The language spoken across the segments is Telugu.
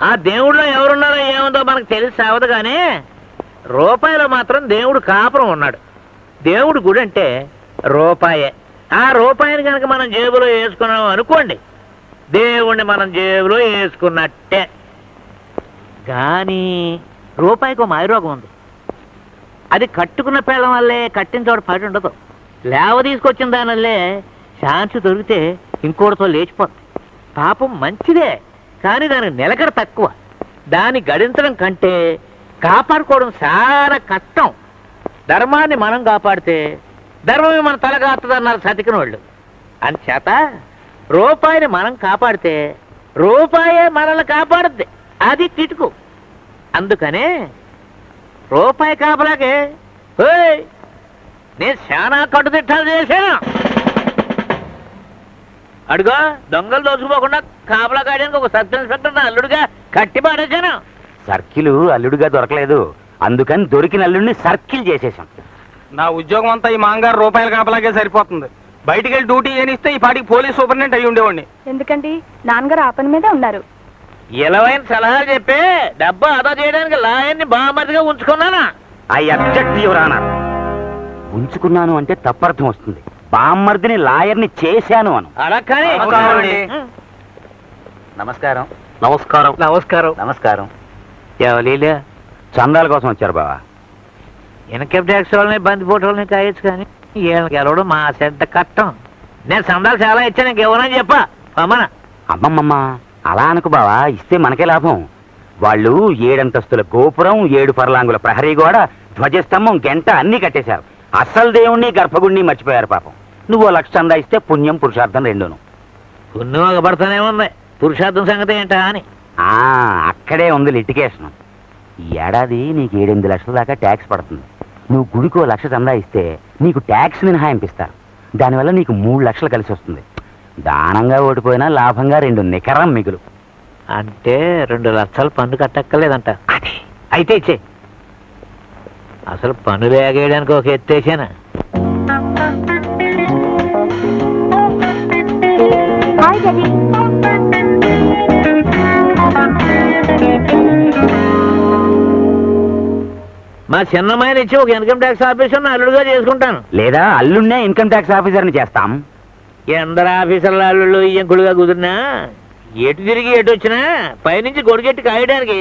ఆ దేవుడిలో ఎవరున్నారో ఏముందో మనకు తెలిసి సావదు కానీ రూపాయిలో మాత్రం దేవుడు కాపురం ఉన్నాడు. దేవుడు గుడి అంటే రూపాయే. ఆ రూపాయిని కనుక మనం జేబులో వేసుకున్నాం అనుకోండి, దేవుణ్ణి మనం జేబులో వేసుకున్నట్టే. కానీ రూపాయికి ఒక మాయరోగం ఉంది. అది కట్టుకున్న పేళ్ళం వల్లే కట్టిన చోట పడి ఉండదు. లేవ తీసుకొచ్చిన దానివల్లే ఛాన్స్ దొరికితే ఇంకోటితో లేచిపోతుంది. పాపం మంచిదే, కానీ దానికి నిలకడ తక్కువ. దాన్ని గడించడం కంటే కాపాడుకోవడం చాలా కష్టం. ధర్మాన్ని మనం కాపాడితే ధర్మమే మన తలగాత్తదన్నారు సతికిన వాళ్ళు. అంచేత రూపాయిని మనం కాపాడితే రూపాయే మనల్ని కాపాడుద్ది. అది కిటుకు. అందుకనే రూపాయి కాపలాకే నేను చాలా కట్టుదిట్టాలు చేశాను. అడుగో దొంగలు దోచుకుపోకుండా కాపలా కాయడానికి ఒక సబ్ ఇన్స్పెక్టర్ నా అల్లుడుగా కట్టి పాడేశాను. సర్కిల్ అల్లుడుగా దొరకలేదు, అందుకని దొరికిన అల్లుడిని సర్కిల్ చేసేసాం. నా ఉద్యోగం అంతా ఈ మాంగారు రూపాయల కాపలాగే సరిపోతుంది. బయటికి వెళ్ళి డ్యూటీ ఏనిస్తే ఈ పాటికి పోలీస్ సూపరింటెండెంట్ అయ్యి ఉండేవాడిని. ఎందుకండి నాన్నగారు ఆ పని మీదే ఉన్నారు. ఇలవైన సలహాలు చెప్పి డబ్బు ఆదా చేయడానికి లాయర్ని బామర్దిగా ఉంచుకున్నానా? I object your honour. ఉంచుకున్నాను అంటే తప్పర్థం వస్తుంది. బామ్మర్దిని లాయర్ని చేశాను అను. అలా కానీ నమస్కారం. నమస్కారం. నమస్కారం. నమస్కారం. ఎవలీలే చందాల కోసం వచ్చారు బావా. ఇన్కమ్ ట్యాక్స్ వాళ్ళని బందిపోటు వాళ్ళని కాయచ్చు, కానీ వీళ్ళకి గెలవడం మా చెడ్డ కట్టం. నేను సందాలు చాలా ఇచ్చాను, ఇంకెవరని చెప్పా అమ్మన. అమ్మమ్మమ్మ అలా అనుకు బావా, ఇస్తే మనకే లాభం. వాళ్ళు 7 అంతస్తుల గోపురం, 7 పర్లాంగుల ప్రహరీ గోడ, ధ్వజస్తంభం, గంట అన్నీ కట్టేశారు. అస్సలు దేవుణ్ణి గర్భగుడిని మర్చిపోయారు పాపం. నువ్వు 1 లక్ష చందా ఇస్తే పుణ్యం పురుషార్థం రెండును. పుణ్యం ఒక పడతానే ఉంది, పురుషార్థం సంగతి ఏంటా అని. అక్కడే ఉంది లిటికేషన్. ఈ ఏడాది నీకు 7-8 లక్షల దాకా ట్యాక్స్ పడుతుంది. నువ్వు గుడికి 1 లక్ష చందా ఇస్తే నీకు ట్యాక్స్ మినహాయింపిస్తారు. దానివల్ల నీకు 3 లక్షలు కలిసి వస్తుంది. దానంగా ఓడిపోయినా లాభంగా 2 నికరం మిగులు. అంటే 2 లక్షలు పన్ను కట్టక్కర్లేదంట. అయితే ఇచ్చే. అసలు పన్నులు ఎగేయడానికి ఒక ఎత్తేసానా? మా చిన్నమ్మాయిని ఇచ్చి ఒక ఇన్కమ్ ట్యాక్స్ ఆఫీసర్ అల్లుడుగా చేసుకుంటాను. లేదా అల్లుడినే ఇన్కమ్ ట్యాక్స్ ఆఫీసర్ని చేస్తాం. ఎందరు ఆఫీసర్ల అల్లుళ్ళు ఇంకుడుగా కుదిరినా ఎటు తిరిగి ఎటు వచ్చినా పైనుంచి గొడిగెట్టి కాయడానికి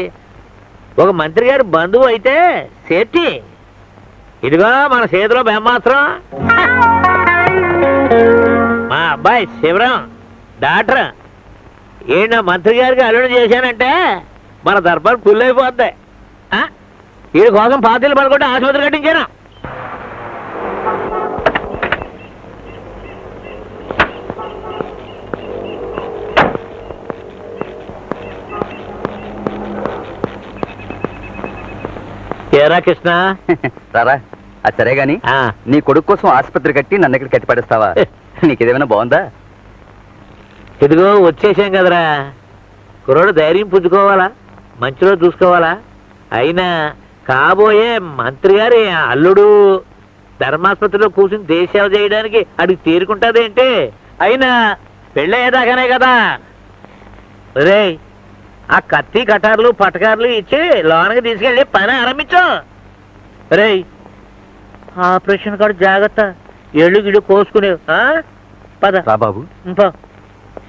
ఒక మంత్రి గారు బంధువు అయితే సేఫ్టీ. ఇదిగో మన చేతిలో బ్రహ్మాస్త్రం. మా అబ్బాయి శివరాం డాక్టర్. నా మంత్రి గారికి అల్లుడు చేశానంటే మన దర్బార్ ఫుల్ అయిపోద్ది. వీడి కోసం పాతీలు పడుకుంటే ఆసుపత్రి కట్టించాను. ఏరా కృష్ణ రారా. అది సరే గాని నీ కొడుకు కోసం ఆసుపత్రి కట్టి నన్ను ఇక్కడ కట్టి పడేస్తావా? నీకేదేమైనా బాగుందా? ఇదిగో వచ్చేసాం కదరా. కుర్రోడు ధైర్యం పుచ్చుకోవాలా, మంచిలో చూసుకోవాలా. అయినా కాబోయే మంత్రి గారి అల్లుడు ధర్మాసుపత్రిలో కూర్చుని దేశసేవ చేయడానికి అడిగి తీరుకుంటాదేంటి? అయినా పెళ్ళయ్యేదాకానే కదా. రే ఆ కత్తి కటార్లు పటకార్లు ఇచ్చి లోనకి తీసుకెళ్ళి పని ఆరంభించు. రే ఆపరేషన్ కాదు, జాగ్రత్త. ఎళ్ళు గిళ్ళు కోసుకునే పద బాబు.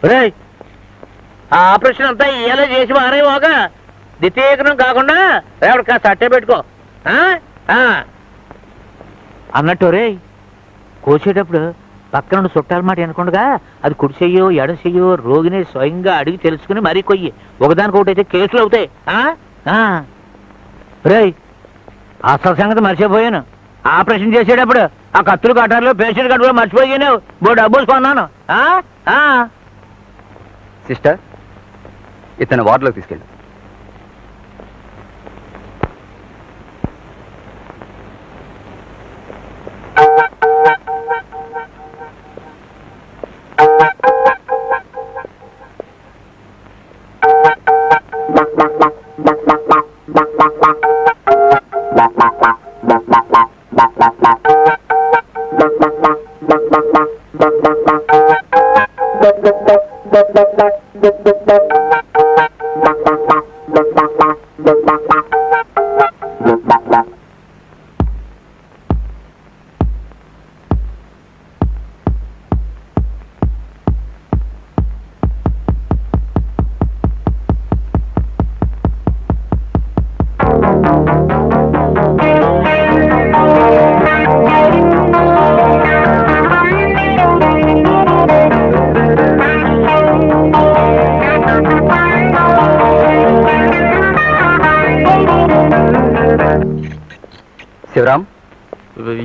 రే ఆ ఆపరేషన్ అంతా ఇయ్యాలే చేసి మారేవాగా ద్వితీయకరం కాకుండా రేపటి కాస్త అట్టే పెట్టుకో అన్నట్టు. రే కోసేటప్పుడు పక్కన నుండి చుట్టాల మాట అనుకుండగా అది కుడి చెయ్యో ఎడం చెయ్యో రోగిని స్వయంగా అడిగి తెలుసుకుని మరీ కొయ్యి. ఒకదానికొకటి అయితే కేసులు అవుతాయి. రే అసలు సంగతి మర్చిపోయాను. ఆపరేషన్ చేసేటప్పుడు ఆ కత్తులు కట్టారులో పేషెంట్ కట్టులో మర్చిపోయాను. బో డబ్బులు కొన్నాను. సిస్టర్ ఇతను వార్డులోకి తీసుకెళ్ళు.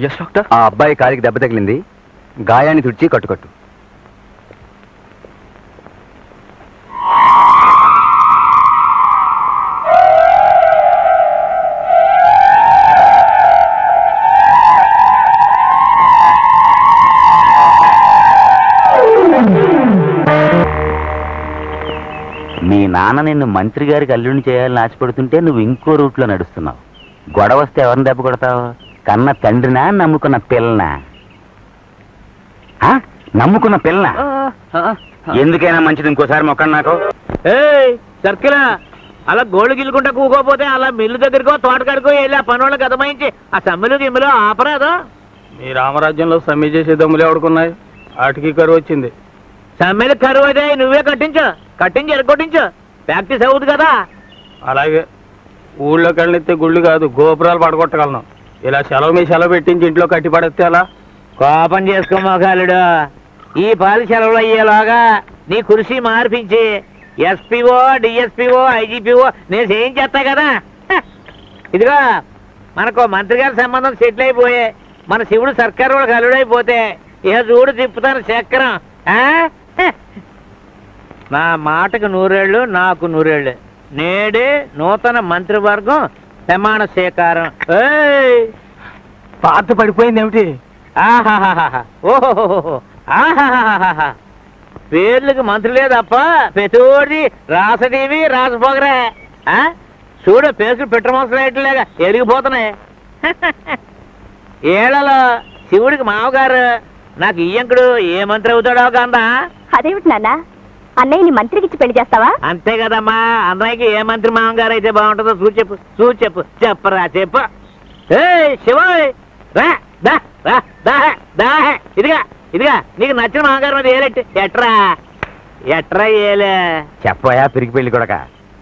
Yes doctor. ఆ అబ్బాయి కాలికి దెబ్బ తగిలింది, గాయాన్ని తుడిచి కట్టుకట్టు. మీ నాన్న నిన్ను మంత్రి గారికి అల్లుడిని చేయాలని ఆశపడుతుంటే నువ్వు ఇంకో రూట్లో నడుస్తున్నావు. గొడవ వస్తే ఎవరిని దెబ్బ కొడతావు? కన్న తండ్రినా, నమ్ముకున్న పిల్లనా? నమ్ముకున్న పిల్లనా? ఎందుకైనా మంచిది ఇంకోసారి మొక్కండి నాకు. సర్కిలా అలా గోళ్ళు గిల్లుకుంటా కూకోపోతే అలా మిల్లు దగ్గరకో తోటకాడికో వెళ్ళి ఆ పనులను గదమాయించి ఆ సమ్మెలు గిమ్మెలు ఆపరాదు. మీ రామరాజ్యంలో సమ్మె చేసే దమ్ములు ఎవడుకున్నాయి? వాటికి కరువు వచ్చింది. సమ్మెలు కరువు అయితే నువ్వే కట్టించి ఎరగొట్టించు. ప్రాక్టీస్ అవుతుంది కదా. అలాగే ఊళ్ళోకి వెళ్ళితే గుళ్ళు కాదు గోపురాలు పడగొట్టగలను. ఇలా సెలవు మీ సెలవు పెట్టించి ఇంట్లో కట్టి పడేస్తే అలా. కోపం చేసుకో మొగాలుడు. ఈ పాలి సెలవులు అయ్యేలాగా నీ కుర్చీ మార్పించి ఎస్పీఓ, డిఎస్పీఓ, ఐజీపీఓ నేను చేయించేస్తా కదా. ఇదిగో మనకు మంత్రి గారి సంబంధం సెటిల్ అయిపోయే మన శివుడు సర్కారు వాళ్ళకి అల్లుడైపోతే ఇక చూడు తిప్పుతాను చక్రం. నా మాటకు 100 ఏళ్ళు, నాకు 100 ఏళ్ళు. నేడే నూతన మంత్రివర్గం ప్రమాణ స్వీకారం. పాత పడిపోయింది ఏమిటి? ఆహాహాహా, ఓహోహోహో, ఆహాహాహా. పేర్లకు మంత్రులే తప్ప ప్రతిోడి రాసటీవి రాసపోగరే. చూడు పేసులు పెట్టమోసలేట్లేగా ఎరిగిపోతున్నాయి. ఏళ్లలో శివుడికి మామగారు నాకు ఇయ్యంకుడు ఏ మంత్రి అవుతాడో కందా. అదేమిటి నాన్న, అన్నయ్యని మంత్రికి ఇచ్చి పెళ్లి చేస్తావా? అంతే కదమ్మా. అన్నయ్యకి ఏ మంత్రి మామగారు అయితే బాగుంటుందో చెప్పరా చెప్పు. శివ రా దా రా దా దా. ఇదిగా నీకు నచ్చిన మామగారు మీద ఏలెట్టు. ఎట్రా ఏలే చెప్పయా పిరికి పెళ్లి కొడక.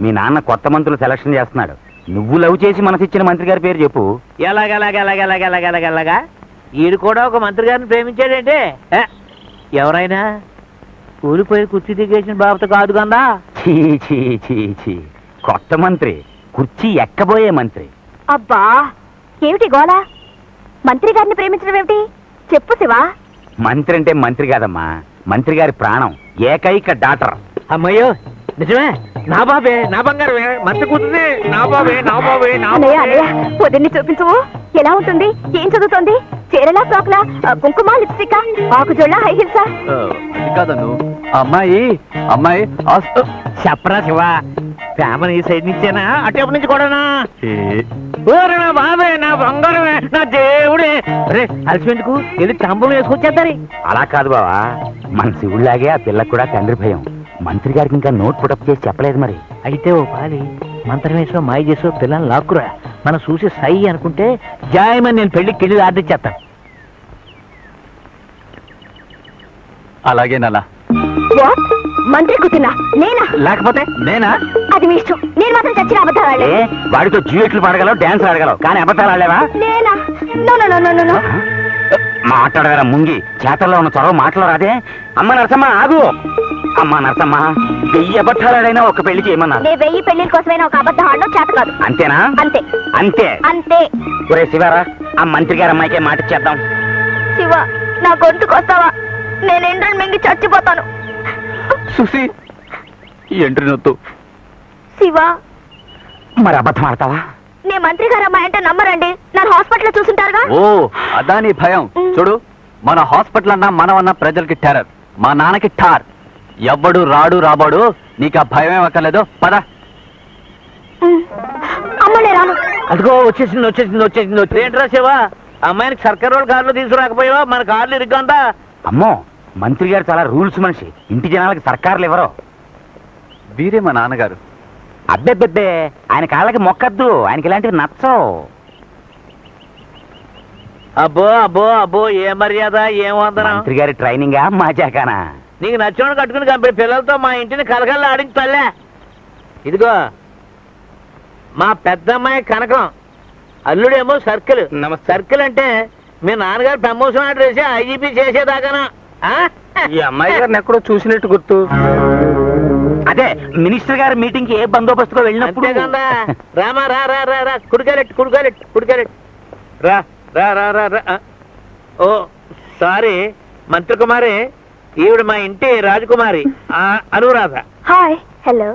మీ నాన్న కొత్త మంత్రులు సెలక్షన్ చేస్తున్నాడు. నువ్వు లవ్ చేసి మనసిచ్చిన మంత్రి గారి పేరు చెప్పు. ఎలాగా ఈడు కూడా ఒక మంత్రి గారిని ప్రేమించాడంటే ఎవరైనా కూలిపోయి కుర్చీ దిగేసిన బాబుతో కాదు కదా. చీ కొత్త మంత్రి, కుర్చీ ఎక్కబోయే మంత్రి. అబ్బా ఏమిటి గోళ? మంత్రి గారిని ప్రేమించడం ఏమిటి? చెప్పు శివా. మంత్రి అంటే మంత్రి కాదమ్మా, మంత్రి గారి ప్రాణం, ఏకైక డాక్టర్. అమ్మయ్యో నిజమే. నా బాబే, నా బంగారమే, మంత్రి కూతురే. నా బాబే. పొద్దున్నే చూపించవు. ఎలా ఉంటుంది? ఏం చదువుతోంది? చీరలా, ఫ్రాక్లా, కుంకుమ, లిప్స్టిక్, ఆకుజోళ్ళ, హై హిల్సా? కాదను అమ్మాయి చెప్పరా శివ. ఫ్యామిలీ సైడ్ నుంచేనా అటేపు నుంచి కూడానా? నా బాబే, నా బంగారమే, నా దేవుడే. అరే అలసిపెందుకు వెళ్ళి తంబం వేసుకొచ్చేద్దారి. అలా కాదు బావా, మన శివుడిలాగే ఆ పిల్లకు కూడా తండ్రి భయం. మంత్రి గారికి ఇంకా నోట్ పుటప్ చేసి చెప్పలేదు మరి. అయితే ఓ పాలి మంత్రం వేసో మాయ చేసో పిల్లల్ని లాక్కురా. మనం చూసి సై అనుకుంటే జాయమని నేను పెళ్లికి కెళ్ళి ఆర్డర్ చేస్తాను. అలాగే నలా. మంత్రి కూతున్నా నేనా? లేకపోతే నేనా? అది మీ ఇష్టం. నేను మాత్రం చచ్చిన అబద్ధాలు వాడితో డ్యూయెట్లు పాడగలవు, డాన్స్ ఆడగలవు, కానీ అబద్ధాలు ఆడలేవా? నేనా? నో. మాట్లాడగల ముంగి చేతల్లో ఉన్న చొరవ మాట్లాడరాదే. అమ్మ నరసమ్మ ఆగు. అమ్మ నరసమ్మ, 1000 అబద్ధాలైనా ఒక పెళ్లి చేయమన్నారు. 1000 పెళ్లి కోసమైనా ఒక అబద్ధం ఆడడం చేత కాదు. అంతేనా? అంతే. ఒరే శివారా, ఆ మంత్రి గారి అమ్మాయికే మాట ఇచ్చేద్దాం. శివ, నా గొంతుకు వస్తావా? నేను ఎండ్రని మింగి చచ్చిపోతాను. సుసి ఎంట్రీ నొత్తు. శివ, మరి అబద్ధం ఆడతావా? నే మంత్రి గారు అమ్మాయి అంటే నమ్మరండి. నన్ను హాస్పిటల్ చూసుంటారుగా. ఓ అదా నీ భయం. చూడు, మన హాస్పిటల్ అన్నా మనమన్నా ప్రజలకి టెర్రర్, మా నాన్నకి ఠార్. ఎవ్వడు రాడు రాబాడు, నీకు ఆ భయం ఏమక్కర్లేదు. పద. అమ్మలే రాను. అదిగో వచ్చేసింది. ఏంట్రా శివ, అమ్మాయికి సర్కారు వాళ్ళ కార్లు తీసుకురాకపోయావా? మన కార్లు ఇరుగ్గా. అమ్మో, మంత్రి గారు చాలా రూల్స్ మనిషి. ఇంటి జనాలకి సర్కారులు ఎవరో. వీరే మా నాన్నగారు. అబ్బెబ్బెబ్బే, ఆయన కాళ్ళకి మొక్కద్దు, ఆయనకి ఇలాంటివి నచ్చవు. అబ్బో ఏ మర్యాద, ఏం వందనం. మంత్రి గారి ట్రైనింగా మాజాకానా? నీకు నచ్చినోడు కట్టుకుని కంపెనీ పిల్లలతో మా ఇంటిని కలకల్లా ఆడించి తల్లే. ఇదిగో మా పెద్దమ్మాయి కనకం, అల్లుడేమో సర్కిల్. సర్కిల్ అంటే మీ నాన్నగారు ప్రమోషన్ ఆర్డర్ వేసి ఐజీపీ చేసేదాకానా? ఈ అమ్మాయి గారిని ఎక్కడో చూసినట్టు గుర్తు. అదే మినిస్టర్ గారి మీటింగ్ కి ఏ బందోబస్తుగా వెళ్ళినప్పుడు. రామా రా కుడికాలెట్టు రా. రా రా రా రా. ఓ సారీ మంత్రి కుమారి, ఈవిడ మా ఇంటి రాజకుమారి అనురాధ. హాయ్. హలో.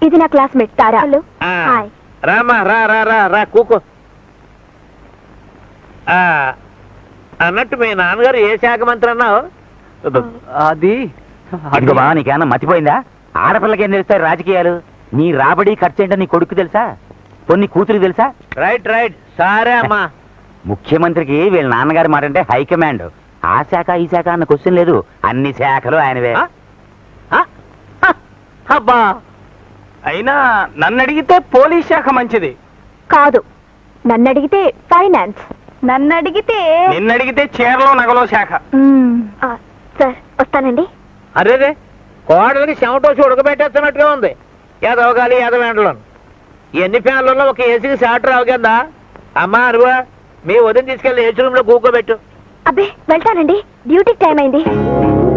ఇది నా క్లాస్మేట్ తారా. హలో. ఆ, హాయ్. రామా రా రా రా రా కూకో. అన్నట్టు మీ నాన్నగారు ఏ శాఖ మంత్రి అన్నావు? అది అదిగో బా, నీకేమన్నా మర్చిపోయిందా? ఆడపిల్లకి ఏం తెలుస్తాయి రాజకీయాలు? నీ రాబడి ఖర్చు ఏంటో నీ కొడుకు తెలుసా? కొన్ని కూతురు తెలుసా? రైట్ రైట్, సరే అమ్మా. ముఖ్యమంత్రికి వీళ్ళ నాన్నగారి మాట అంటే హైకమాండ్. ఆ శాఖ ఈ శాఖ అన్న క్వశ్చన్ లేదు, అన్ని శాఖలు ఆయనవే. అబ్బా, అయినా నన్ను అడిగితే పోలీస్ శాఖ మంచిది. కాదు, నన్ను అడిగితే ఫైనాన్స్. నన్ను అడిగితే నిన్ను అడిగితే చీరలో నగలో శాఖ. సార్ వస్తానండి. అరేరే, కోడలికి చెమటోసి ఉడకబెట్టేస్తున్నట్టుగా ఉంది. ఎదవగాలి ఎదవేంటలో ఎన్ని ఫ్యాన్లలో ఒక ఏసీకి షార్ట్ రావు కదా. అమ్మా అరువా, మీ వదిన తీసుకెళ్ళి ఏసీ రూమ్ లో కూకోబెట్టు. అబ్బే వెళ్తానండి, డ్యూటీకి టైం అయింది.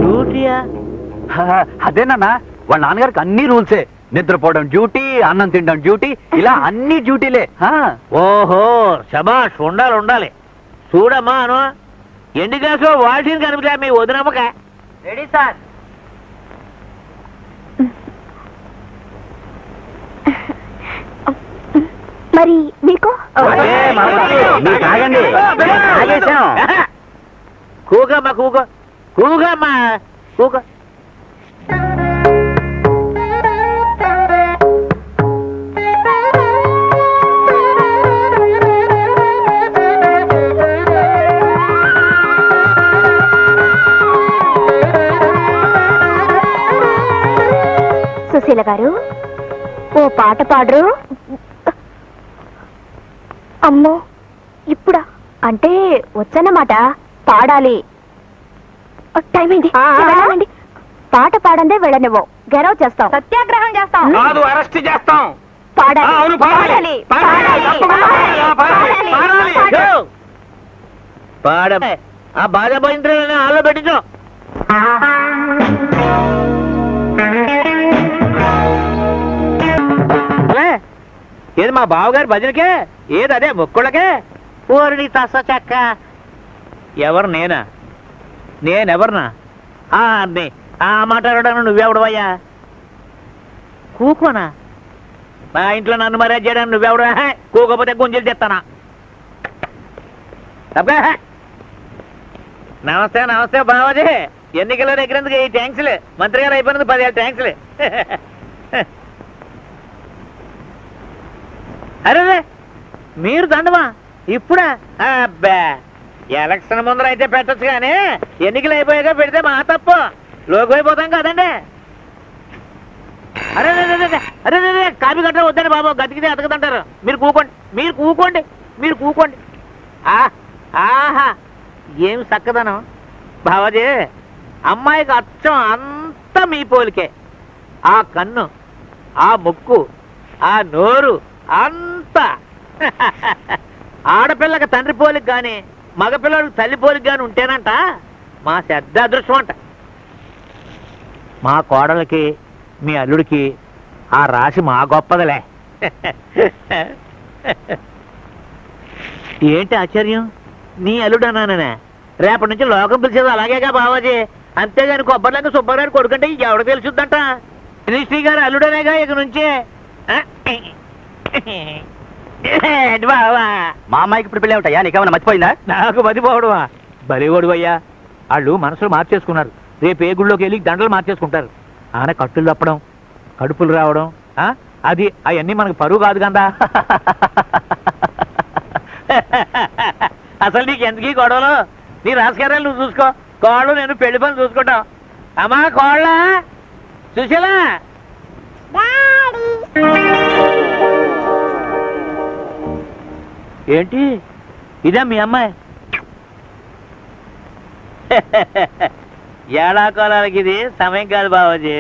డ్యూటీయా? అదేనన్నా వాళ్ళ నాన్నగారికి అన్ని రూల్సే. నిద్రపోవడం డ్యూటీ, అన్నం తినడం డ్యూటీ, ఇలా అన్ని డ్యూటీలే. ఓహో శబాష్, ఉండాలి ఉండాలి. చూడమ్మా అను, ఎండి గ్లాసు వాషింగ్ కనిపించా మీ వదినమ్మక. Ready sir. మరి మీకు తాగండి, తాగేశాం. కూకమ్మా కూకో, కూకమ్మా కూకో. సుశీల గారు, ఓ పాట పాడరు? అమ్మో, ఇప్పుడా? అంటే వచ్చన్నమాట, పాడాలి. టైం అయింది, వెళ్ళాలండి. పాట పాడందే వెళ్ళనివ్వం, గెరవ్ చేస్తాం, సత్యాగ్రహం చేస్తాం. కాదు, అరెస్ట్ చేస్తాం. పాడాలి, అవును, పాడాలి. పాడ ఆ బాధ పోయిందని హాల్లో పెట్టించు. ఏది మా బావగారి భజనకే? ఏది అదే మొక్కులకే? ఓరి తస చెక్క. ఎవరు నేనా? నేనెవరినా? ఆ మాట్లాడడానికి నువ్వెవడవయ్యా? కూకోనా? మా ఇంట్లో నన్ను మర్యాద చేయడానికి నువ్వెవడా? కూకోపోతే గుంజలు తెస్తానా? అబ్బా, నమస్తే నమస్తే బావాజీ. ఎన్నికల్లో దగ్గరందుకు ఈ ట్యాంక్స్లే. మంత్రి గారు అయిపోయినందుకు 10 ట్యాంక్స్లే. అరే మీరు దండమా ఇప్పుడా? అబ్బా, ఎలక్షన్ ముందర అయితే పెట్టచ్చు కానీ ఎన్నికలు అయిపోయాక పెడితే మా తప్పు. లోకి అయిపోతాం కదండి. అరే అరే అరే, కాపీ గట్ట వద్దండి బాబు, గతికితే అతకదంటారు. మీరు కూకోండి, మీరు కూకోండి, మీరు కూకోండి. ఆహా, ఏం చక్కదనం బావాజీ. అమ్మాయికి అచ్చం అంతా మీ పోలికే. ఆ కన్ను, ఆ ముక్కు, ఆ నోరు అంతా. ఆడపిల్లకి తండ్రి పోలికి కానీ మగపిల్లలకు తల్లి పోలికి కానీ ఉంటేనంట మా పెద్ద అదృష్టం అంట. మా కోడలకి మీ అల్లుడికి ఆ రాశి మా గొప్పదలే. ఏంటి ఆశ్చర్యం? నీ అల్లుడు అన్నానే, రేపటి నుంచి లోకం పిలిచేది అలాగేగా బావాజీ. అంతేగాని కొబ్బరిలాగా సుబ్బారావు కొడుకంటే ఎవడ తెలుసుద్దంట. శ్రీ గారు అల్లుడనేగా ఇక నుంచే. బావా, మా అమ్మాయికి ఇప్పుడు పెళ్ళి ఉంటాయా? నీకేమన్నా మర్చిపోయిందా? నాకు మతిపోవడమా? బలిగోడు అయ్యా. వాళ్ళు మనసులు మార్చేసుకున్నారు. రేపు ఏ గుళ్ళోకి వెళ్ళి దండలు మార్చేసుకుంటారు. ఆన కట్టులు తప్పడం, కడుపులు రావడం, అది అవన్నీ మనకు పరువు కాదు కదా. అసలు నీకు ఎందుకీ గొడవలు? నీ రాజకీయాలు నువ్వు చూసుకో, కోళ్ళు నేను పెళ్లి పని చూసుకుంటాం. అమ్మా కోళ్ళ సుశీలా, ఏంటి ఇదే మీ అమ్మాయి? ఏడాకోలాలకి ఇది సమయం కాదు బావాజీ.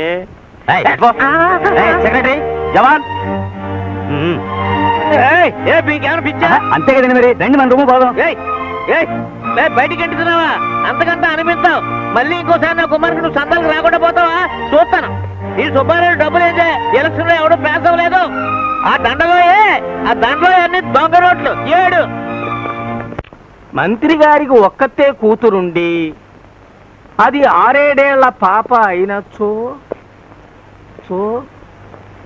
సెక్రటరీ జవాన్, మీకేమైనా పిచ్చా? అంతే కదండి మరి. రండి మన రూము పోదాం. బయటికి ఎంటుతున్నావా? అంతకంతా అనిపిస్తావు. మళ్ళీ ఇంకోసారి నా కుమార్కి నువ్వు సందాలకు రాకుండా పోతావా? చూస్తాను. ఈ సుబ్బారావు డబ్బులు ఏంటే ఎలక్షన్ లో ఎవడో పాస్ అవ్వలేదు. ఆ దండలో అన్ని దొంగ రోడ్లు 7. మంత్రి గారికి ఒక్కతే కూతురుండి అది 6-7 ఏళ్ల పాప అయినచ్చో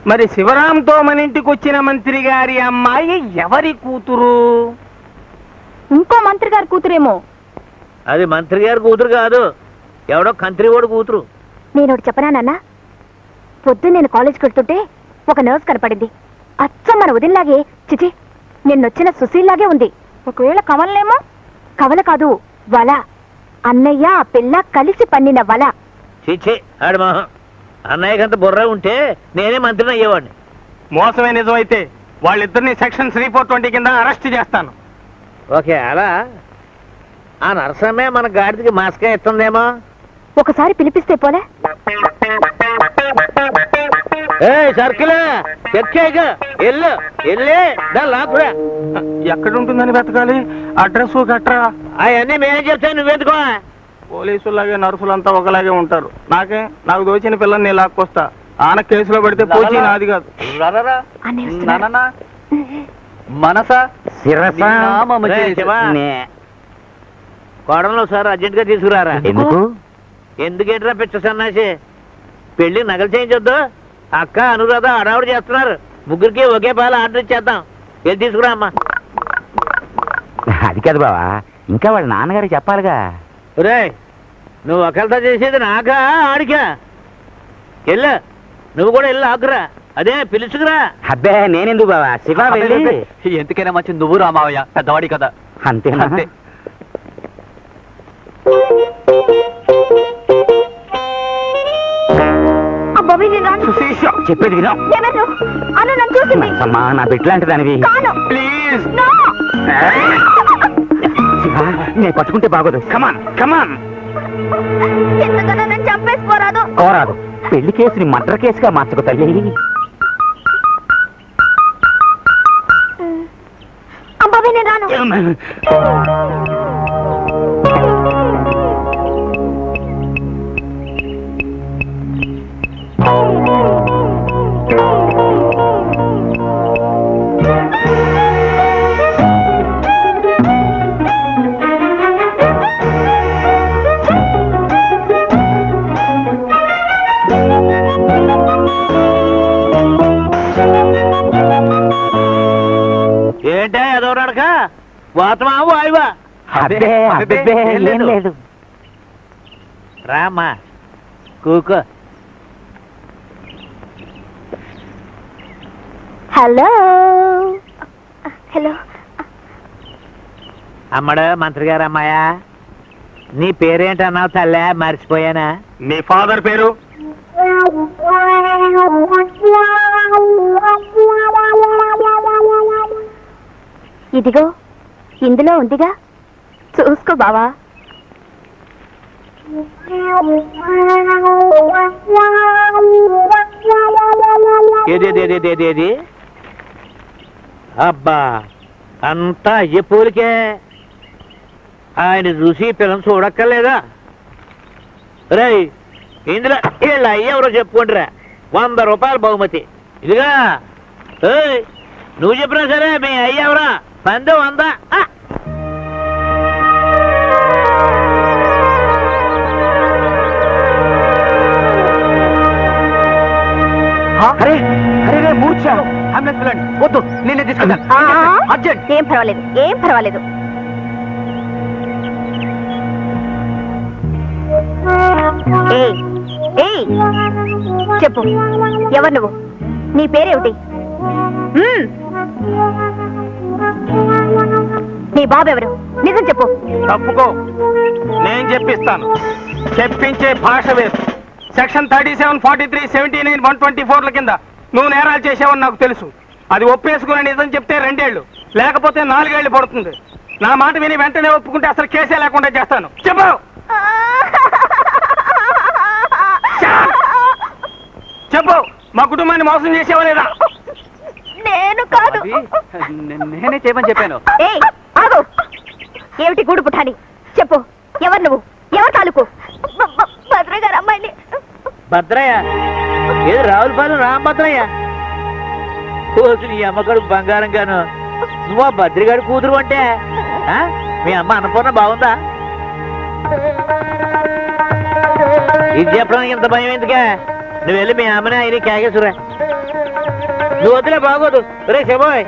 మరి శివరాంతో మన ఇంటికి వచ్చిన మంత్రి గారి అమ్మాయి ఎవరి కూతురు? ఇంకో మంత్రి గారి కూతురేమో. అది మంత్రి గారి కూతురు కాదు, ఎవడో కంత్రి ఓడి కూతురు. నేను ఒకటి చెప్పనా నాన్న? పొద్దున్న నేను కాలేజ్కి వెళ్తుంటే ఒక నర్స్ కనపడింది. అచ్చం మన ఉదయంలాగే, చిచి నిన్నొచ్చిన సుశీల్లాగే ఉంది. ఒకవేళ కవలనేమో? కవల కాదు, వల. అన్నయ్య ఆ పిల్ల కలిసి పన్నిన వల. చీచే ఆడు మొహం. అన్నయ్యకంత బుర్ర ఉంటే నేనే మంత్రిని అయ్యేవాడిని. మోసమే నిజమైతే వాళ్ళిద్దరిని సెక్షన్ 3/420 కింద అరెస్ట్ చేస్తాను. ఓకే, అలా ఆ నరసమ్మే మన గాడికి మాస్కా ఇస్తుందేమో. ఒకసారి పిలిపిస్తే పోలే? సర్కిల్ ఎల్లు ఎల్లే లాక్కురా. ఎక్కడుంటుందని వెతకాలి? అడ్రస్ గట్రా అవన్నీ మేమే చెప్తాను, నువ్వెందుకో. పోలీసులాగే నర్సులంతా ఒకలాగే ఉంటారు. నాకు దోచిన పిల్లని నేను లాక్కొస్తా. ఆన కేసులో పడితే పోచి నాది కాదు. మనసా కోడంలో సార్ అర్జెంట్ గా తీసుకురారా. ఎందుకేంట్రా పిచ్చ సన్నాసి? పెళ్లి నగలు చేయించొద్దు. అక్క అనురాధ అడావుడు చేస్తున్నారు. ముగ్గురికి ఒకే పాలు ఆర్డర్ ఇచ్చేద్దాం. వెళ్ళి తీసుకురా అమ్మా. అది కాదు బావా, ఇంకా వాళ్ళ నాన్నగారికి చెప్పాలిగా. రే, నువ్వు ఒకరితో చేసేది నాకా ఆడికా? వెళ్ళు, నువ్వు కూడా వెళ్ళి ఆకురా. అదే పిలుచుకురా. అబ్బే నేనెందుకు బావా, శివ వెళ్ళి. ఎందుకైనా మంచి నువ్వు రామావయ్య, పెద్దవాడి కదా. అంతేనా? చెప్పేది విను. నా బిడ్డలాంటి దానివి. నేను పట్టుకుంటే బాగోదు. కమాన్ కమాన్. కోరాదు. పెళ్లి కేసుని మర్డర్ కేసుగా మార్చుకో తల్లి. ఏంటే ఎదవరాడక? వాతమా వాయువా? ఏం లేదు. రామ్మా కూకో. Hello hello. అమ్మడు మంత్రి గారు అమ్మాయా, నీ పేరేంటన్నావు తల్లే? మర్చిపోయానా? నీ ఫాదర్ పేరు? ఇదిగో ఇందులో ఉందిగా, చూసుకో బావా. ఏది? అబ్బా, అంతా అయ్యే పూలికే. ఆయన చూసి పిల్లలు చూడక్కర్లేదా? రై, ఇందులో వీళ్ళ అయ్యెవరో చెప్పుకుంటారా. 100 రూపాయలు బహుమతి. ఇదిగా నువ్వు చెప్పినా సరే మీ అయ్యెవరా? 100. అరే అరే మూర్ఛ. అంబులెన్స్ పిల్లండి. వద్దు, నేనే తీసుకెళ్తాను. అర్జెంట్. ఏం పర్వాలేదు, ఏం పర్వాలేదు. చెప్పు, ఎవరు నువ్వు? నీ పేరేమిటి? నీ బాబు ఎవరు? నిజం చెప్పు. తప్పుకో, నేను చెప్పిస్తాను. చెప్పించే భాష వేరు. సెక్షన్ 37, 43, 79, 124 కింద నువ్వు నేరాలు చేసావని నాకు తెలుసు. అది ఒప్పేసుకుని నిజం చెప్తే 2 ఏళ్ళు, లేకపోతే 4 ఏళ్ళు పడుతుంది. నా మాట విని వెంటనే ఒప్పుకుంటే అసలు కేసే లేకుండా చేస్తాను. చెప్పు. చెప్పు, మా కుటుంబాన్ని మోసం చేసావా లేదా? నేను కాదు. నేనే చేయమని చెప్పాను. ఆగు. ఏమిటి గూడు పుఠాని? చెప్పు, ఎవరు నువ్వు? ఎవరు తాలూకు? భద్రయ్య గారు అమ్మాయిని. భద్రయ్య? ఏది రావులపాలెం రామభద్రయ్య? రోజు నీ అమ్మగారు బంగారం గాను. నువ్వు ఆ భద్రగాడి కూతురు అంటే మీ అమ్మ అన్నపూర్ణ బాగుందా? ఇది చెప్పడానికి ఇంత భయం ఎందుకే? నువ్వు వెళ్ళి మీ అమ్మని ఆయన కేకేసురా. నువ్వు వదిలే బాగోదు. రే శబోయ్,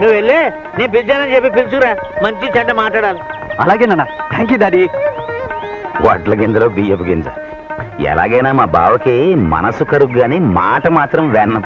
నువ్వు వెళ్ళి నేను పిలిచానని చెప్పి పిలుచురా. మంచి చెడ్డ మాట్లాడాలి. అలాగే నాన్న. Thank you daddy. వడ్ల గింజలో బియ్యపు గింజ. ఎలాగైనా మా బావకి మనసు కరుగ్గాని మాట మాత్రం వెన్న